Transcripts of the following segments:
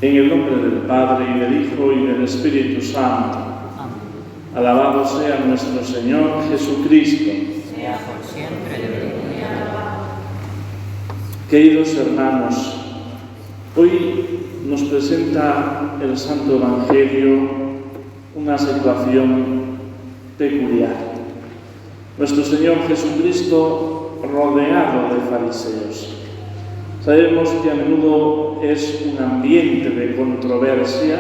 En el nombre del Padre, y del Hijo, y del Espíritu Santo. Amén. Alabado sea nuestro Señor Jesucristo. Sea por siempre bendito. Queridos hermanos, hoy nos presenta el Santo Evangelio una situación peculiar. Nuestro Señor Jesucristo rodeado de fariseos. Sabemos que a menudo es un ambiente de controversia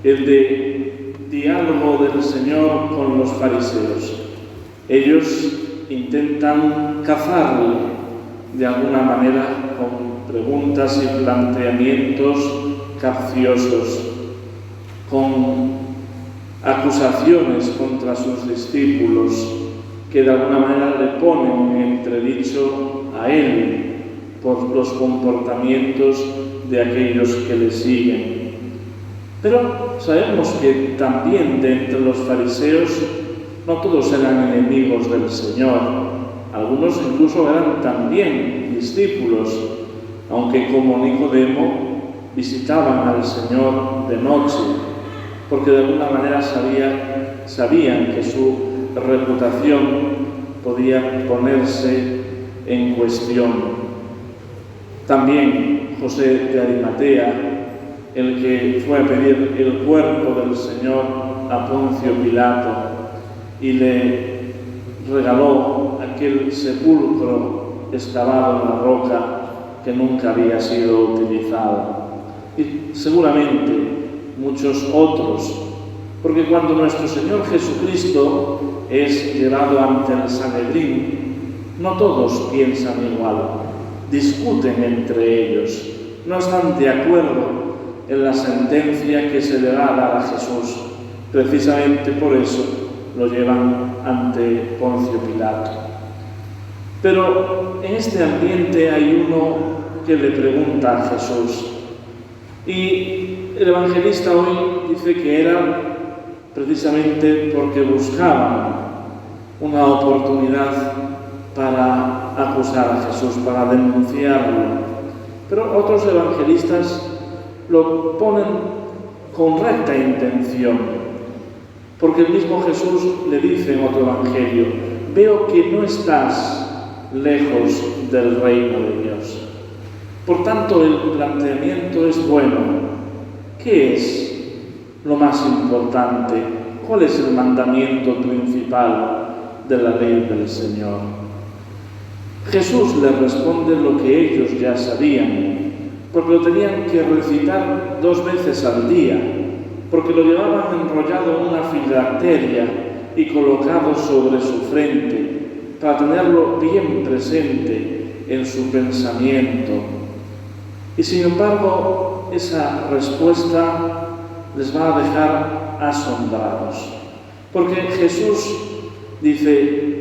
el de diálogo del Señor con los fariseos. Ellos intentan cazarle de alguna manera con preguntas y planteamientos capciosos, con acusaciones contra sus discípulos que de alguna manera le ponen en entredicho a Él por los comportamientos de aquellos que le siguen. Pero sabemos que también de entre los fariseos no todos eran enemigos del Señor. Algunos incluso eran también discípulos, aunque como Nicodemo visitaban al Señor de noche, porque de alguna manera sabían que su reputación podía ponerse en cuestión. También José de Arimatea, el que fue a pedir el cuerpo del Señor a Poncio Pilato y le regaló aquel sepulcro excavado en la roca que nunca había sido utilizado. Y seguramente muchos otros, porque cuando nuestro Señor Jesucristo es llevado ante el Sanedrín, no todos piensan igual. Discuten entre ellos, no están de acuerdo en la sentencia que se le va a dar a Jesús. Precisamente por eso lo llevan ante Poncio Pilato. Pero en este ambiente hay uno que le pregunta a Jesús, y el evangelista hoy dice que era precisamente porque buscaban una oportunidad para acusar a Jesús, para denunciarlo. Pero otros evangelistas lo ponen con recta intención, porque el mismo Jesús le dice en otro evangelio: veo que no estás lejos del reino de Dios. Por tanto, el planteamiento es bueno. ¿Qué es lo más importante? ¿Cuál es el mandamiento principal de la ley del Señor? Jesús les responde lo que ellos ya sabían, porque lo tenían que recitar 2 veces al día, porque lo llevaban enrollado en una filacteria y colocado sobre su frente, para tenerlo bien presente en su pensamiento. Y sin embargo, esa respuesta les va a dejar asombrados, porque Jesús dice: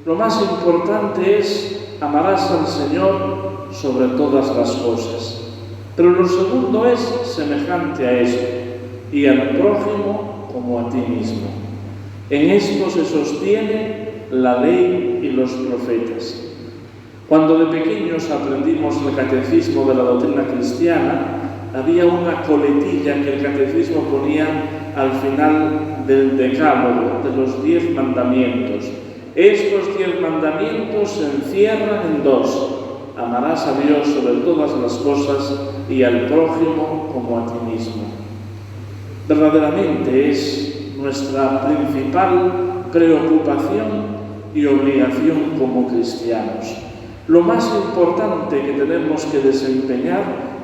lo más importante es amarás al Señor sobre todas las cosas. Pero lo segundo es semejante a esto, y al prójimo como a ti mismo. En esto se sostiene la ley y los profetas. Cuando de pequeños aprendimos el catecismo de la doctrina cristiana, había una coletilla que el catecismo ponía al final del decálogo, de los 10 mandamientos. Estos 10 mandamientos se encierran en 2. Amarás a Dios sobre todas las cosas y al prójimo como a ti mismo. Verdaderamente es nuestra principal preocupación y obligación como cristianos. Lo más importante que tenemos que desempeñar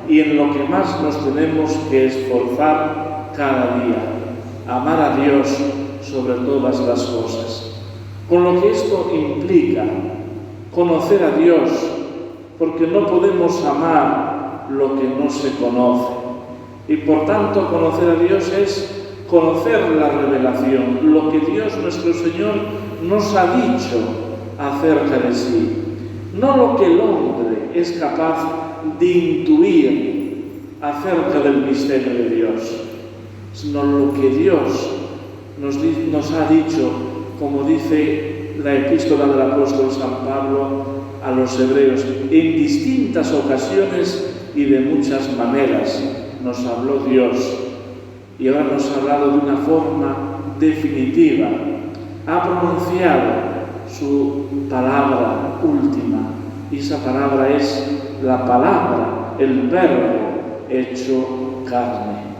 y en lo que más nos tenemos que esforzar cada día. Amar a Dios sobre todas las cosas. Con lo que esto implica, conocer a Dios, porque no podemos amar lo que no se conoce. Y por tanto, conocer a Dios es conocer la revelación, lo que Dios nuestro Señor nos ha dicho acerca de sí. No lo que el hombre es capaz de intuir acerca del misterio de Dios, sino lo que Dios nos ha dicho, como dice la epístola del apóstol San Pablo a los hebreos, en distintas ocasiones y de muchas maneras, nos habló Dios y ahora nos ha hablado de una forma definitiva. Ha pronunciado su palabra última y esa palabra es la palabra, el Verbo hecho carne.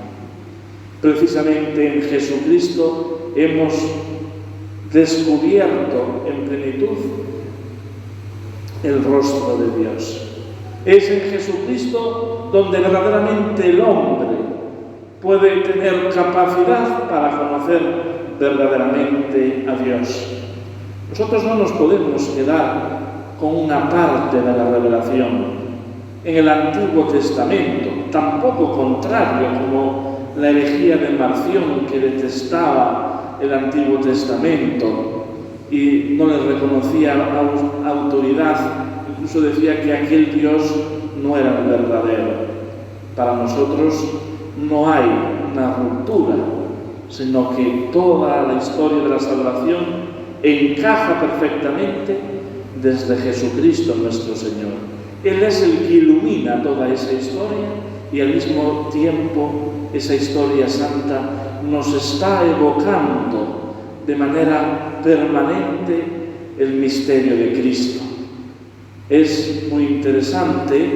Precisamente en Jesucristo hemos descubierto en plenitud el rostro de Dios. Es en Jesucristo donde verdaderamente el hombre puede tener capacidad para conocer verdaderamente a Dios. Nosotros no nos podemos quedar con una parte de la revelación. En el Antiguo Testamento, tampoco contrario como la herejía de Marción, que detestaba el Antiguo Testamento y no le reconocía autoridad, incluso decía que aquel Dios no era el verdadero. Para nosotros no hay una ruptura, sino que toda la historia de la salvación encaja perfectamente desde Jesucristo nuestro Señor. Él es el que ilumina toda esa historia y al mismo tiempo esa historia santa nos está evocando de manera permanente el misterio de Cristo. Es muy interesante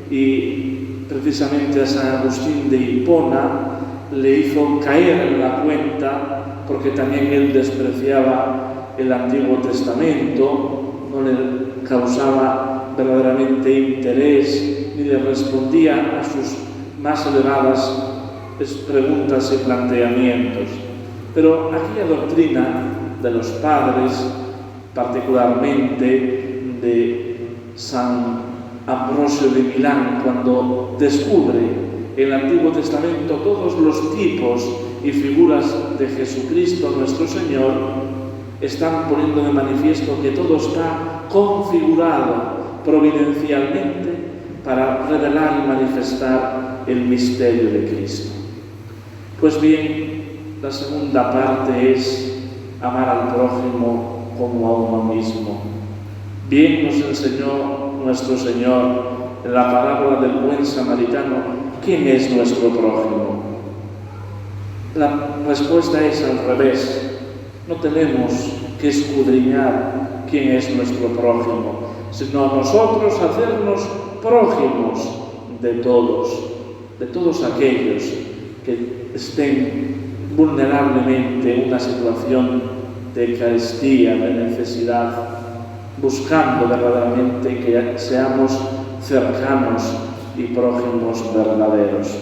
y precisamente a San Agustín de Hipona le hizo caer en la cuenta, porque también él despreciaba el Antiguo Testamento, no le causaba verdaderamente interés ni le respondía a sus más elevadas preguntas y planteamientos. Pero aquella doctrina de los padres, particularmente de San Ambrosio de Milán, cuando descubre en el Antiguo Testamento todos los tipos y figuras de Jesucristo nuestro Señor, están poniendo de manifiesto que todo está configurado providencialmente para revelar y manifestar el misterio de Cristo. Pues bien, la segunda parte es amar al prójimo como a uno mismo. Bien nos enseñó nuestro Señor en la parábola del buen samaritano, ¿quién es nuestro prójimo? La respuesta es al revés. No tenemos que escudriñar quién es nuestro prójimo, sino nosotros hacernos prójimos de todos aquellos que estén vulnerablemente en una situación de carestía, de necesidad, buscando verdaderamente que seamos cercanos y prójimos verdaderos.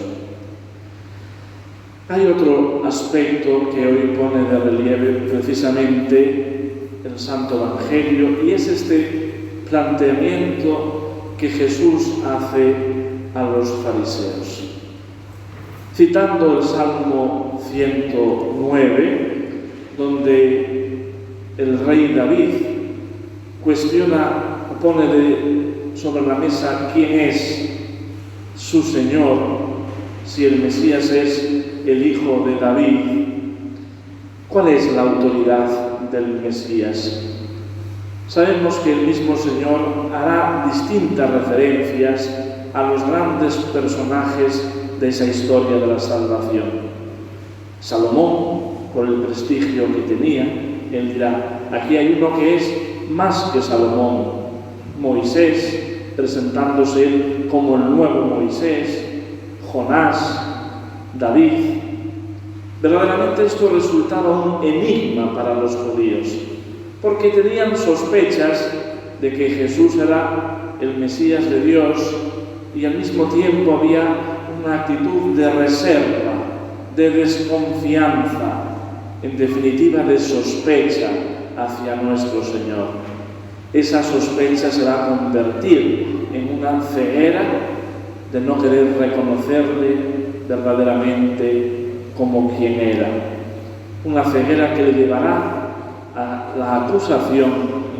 Hay otro aspecto que hoy pone de relieve precisamente el Santo Evangelio, y es este planteamiento que Jesús hace a los fariseos. Citando el Salmo 109, donde el rey David cuestiona, pone sobre la mesa quién es su Señor, si el Mesías es el Hijo de David. ¿Cuál es la autoridad del Mesías? Sabemos que el mismo Señor hará distintas referencias a los grandes personajes de esa historia de la salvación. Salomón, por el prestigio que tenía, él dirá, aquí hay uno que es más que Salomón. Moisés, presentándose él como el nuevo Moisés, Jonás, David. Verdaderamente esto resultaba un enigma para los judíos, porque tenían sospechas de que Jesús era el Mesías de Dios y al mismo tiempo había una actitud de reserva, de desconfianza, en definitiva de sospecha hacia nuestro Señor. Esa sospecha se va a convertir en una ceguera de no querer reconocerle verdaderamente como quien era. Una ceguera que le llevará a la acusación,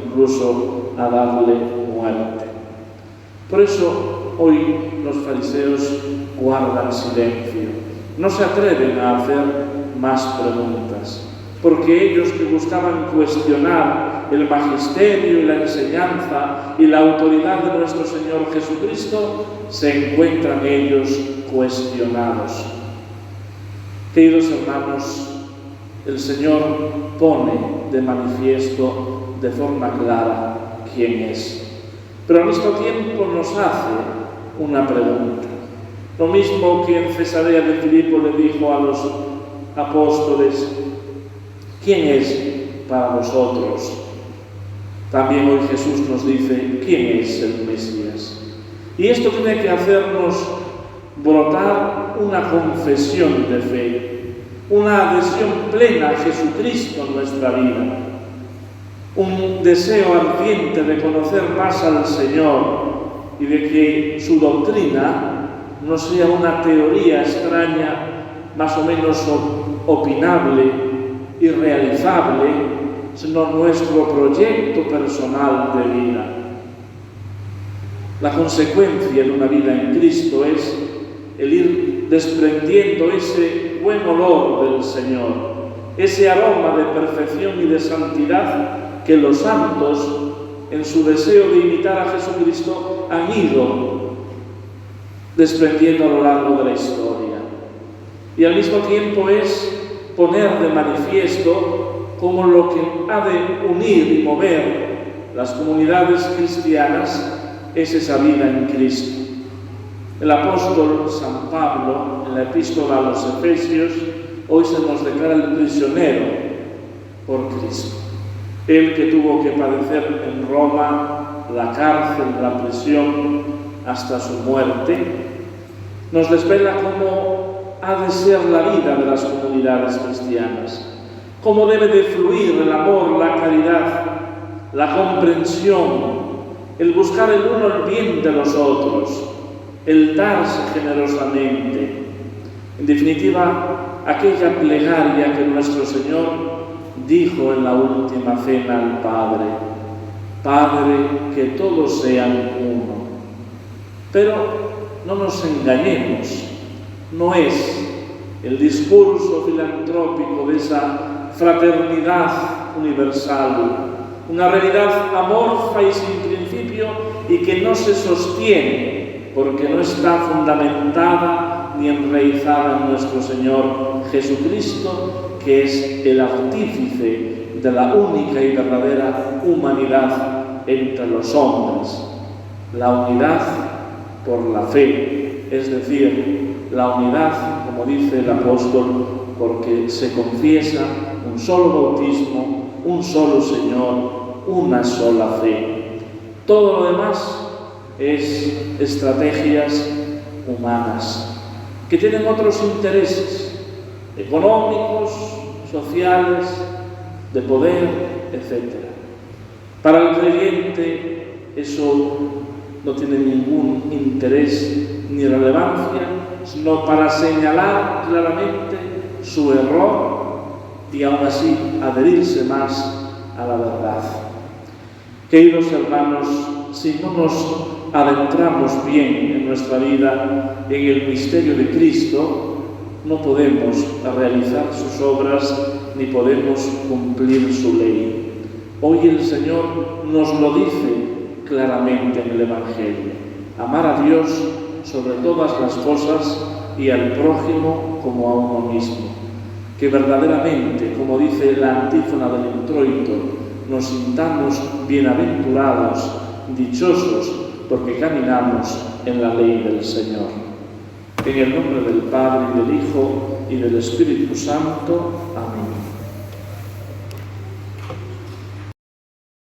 incluso a darle muerte. Por eso hoy los fariseos guardan silencio, no se atreven a hacer más preguntas, porque ellos que buscaban cuestionar el magisterio y la enseñanza y la autoridad de nuestro Señor Jesucristo, se encuentran ellos cuestionados. Queridos hermanos, el Señor pone de manifiesto de forma clara quién es, pero al mismo tiempo nos hace una pregunta. Lo mismo que en Cesarea de Filipo le dijo a los apóstoles: ¿quién es para vosotros? También hoy Jesús nos dice: ¿quién es el Mesías? Y esto tiene que hacernos brotar una confesión de fe, una adhesión plena a Jesucristo en nuestra vida, un deseo ardiente de conocer más al Señor y de que su doctrina no sea una teoría extraña, más o menos opinable, irrealizable, sino nuestro proyecto personal de vida. La consecuencia de una vida en Cristo es el ir desprendiendo ese buen olor del Señor, ese aroma de perfección y de santidad que los santos, en su deseo de imitar a Jesucristo, han ido desprendiendo a lo largo de la historia. Y al mismo tiempo es poner de manifiesto como lo que ha de unir y mover las comunidades cristianas es esa vida en Cristo. El apóstol San Pablo, en la epístola a los Efesios, hoy se nos declara el prisionero por Cristo. Él que tuvo que padecer en Roma la cárcel, la prisión, hasta su muerte, nos desvela cómo ha de ser la vida de las comunidades cristianas, cómo debe de fluir el amor, la caridad, la comprensión, el buscar el uno el bien de los otros, el darse generosamente. En definitiva, aquella plegaria que nuestro Señor dijo en la última cena al Padre: Padre, que todos sean uno. Pero no nos engañemos, no es el discurso filantrópico de esa fraternidad universal, una realidad amorfa y sin principio y que no se sostiene porque no está fundamentada ni enraizada en nuestro Señor Jesucristo, que es el artífice de la única y verdadera humanidad entre los hombres, la unidad por la fe, es decir, la unidad, como dice el apóstol, porque se confiesa un solo bautismo, un solo Señor, una sola fe. Todo lo demás es estrategias humanas que tienen otros intereses económicos, sociales, de poder, etc. Para el creyente eso no tiene ningún interés ni relevancia, sino para señalar claramente su error y aún así adherirse más a la verdad. Queridos hermanos, si no nos adentramos bien en nuestra vida en el misterio de Cristo, no podemos realizar sus obras ni podemos cumplir su ley. Hoy el Señor nos lo dice claramente en el Evangelio: amar a Dios sobre todas las cosas y al prójimo como a uno mismo. Que verdaderamente, como dice la antífona del introito, nos sintamos bienaventurados, dichosos, porque caminamos en la ley del Señor. En el nombre del Padre, y del Hijo, y del Espíritu Santo. Amén.